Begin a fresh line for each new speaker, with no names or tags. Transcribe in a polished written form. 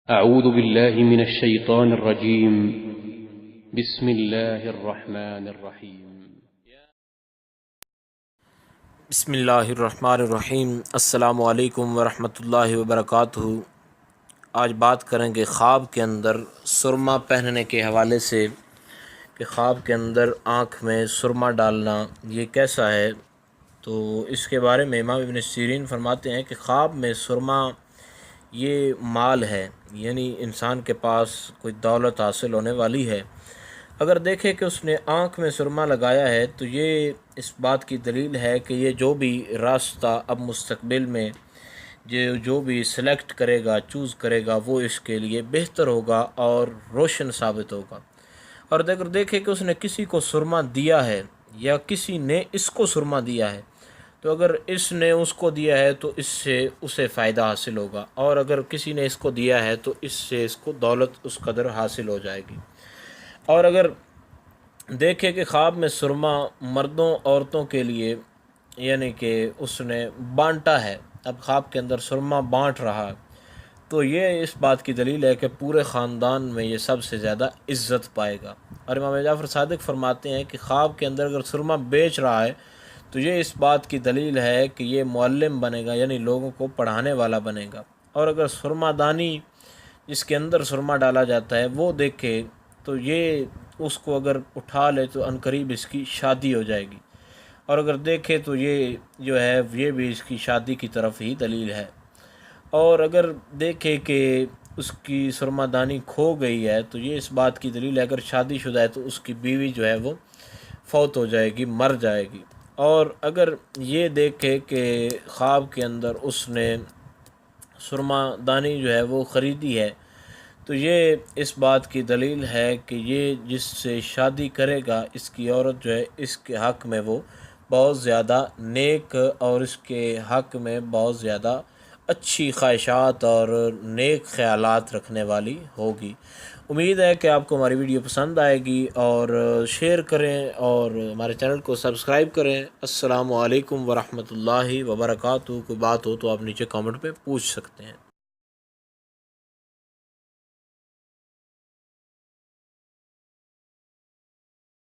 أعوذ بالله من الشيطان الرجيم. بسم الله الرحمن الرحيم.
بسم اللہ الرحمن الرحیم۔ السلام علیکم ورحمۃ اللہ وبرکاتہ۔ آج بات کریں گے خواب کے اندر سرما پہننے کے حوالے سے کہ خواب کے اندر آنکھ میں سرما ڈالنا یہ کیسا ہے۔ تو اس کے بارے میں امام ابن سیرین فرماتے ہیں کہ خواب میں سرما یہ مال ہے، یعنی انسان کے پاس کوئی دولت حاصل ہونے والی ہے۔ اگر دیکھے کہ اس نے آنکھ میں سرما لگایا ہے تو یہ اس بات کی دلیل ہے کہ یہ جو بھی راستہ اب مستقبل میں جو بھی سلیکٹ کرے گا، چوز کرے گا، وہ اس کے لیے بہتر ہوگا اور روشن ثابت ہوگا۔ اور اگر دیکھے کہ اس نے کسی کو سرما دیا ہے یا کسی نے اس کو سرما دیا ہے، تو اگر اس نے اس کو دیا ہے تو اس سے اسے فائدہ حاصل ہوگا، اور اگر کسی نے اس کو دیا ہے تو اس سے اس کو دولت اس قدر حاصل ہو جائے گی۔ اور اگر دیکھے کہ خواب میں سرما مردوں عورتوں کے لیے یعنی کہ اس نے بانٹا ہے، اب خواب کے اندر سرما بانٹ رہا ہے، تو یہ اس بات کی دلیل ہے کہ پورے خاندان میں یہ سب سے زیادہ عزت پائے گا۔ اور امام جعفر صادق فرماتے ہیں کہ خواب کے اندر اگر سرما بیچ رہا ہے تو یہ اس بات کی دلیل ہے کہ یہ معلم بنے گا، یعنی لوگوں کو پڑھانے والا بنے گا۔ اور اگر سرما دانی جس کے اندر سرما ڈالا جاتا ہے وہ دیکھے تو یہ اس کو اگر اٹھا لے تو عنقریب اس کی شادی ہو جائے گی، اور اگر دیکھے تو یہ جو ہے یہ بھی اس کی شادی کی طرف ہی دلیل ہے۔ اور اگر دیکھے کہ اس کی سرما دانی کھو گئی ہے تو یہ اس بات کی دلیل ہے اگر شادی شدہ ہے تو اس کی بیوی جو ہے وہ فوت ہو جائے گی، مر جائے گی۔ اور اگر یہ دیکھے کہ خواب کے اندر اس نے سرما دانی جو ہے وہ خریدی ہے تو یہ اس بات کی دلیل ہے کہ یہ جس سے شادی کرے گا اس کی عورت جو ہے اس کے حق میں وہ بہت زیادہ نیک اور اس کے حق میں بہت زیادہ اچھی خواہشات اور نیک خیالات رکھنے والی ہوگی۔ امید ہے کہ آپ کو ہماری ویڈیو پسند آئے گی، اور شیئر کریں اور ہمارے چینل کو سبسکرائب کریں۔ السلام علیکم ورحمۃ اللہ وبرکاتہ۔ کوئی بات ہو تو آپ نیچے کامنٹ پہ پوچھ سکتے ہیں۔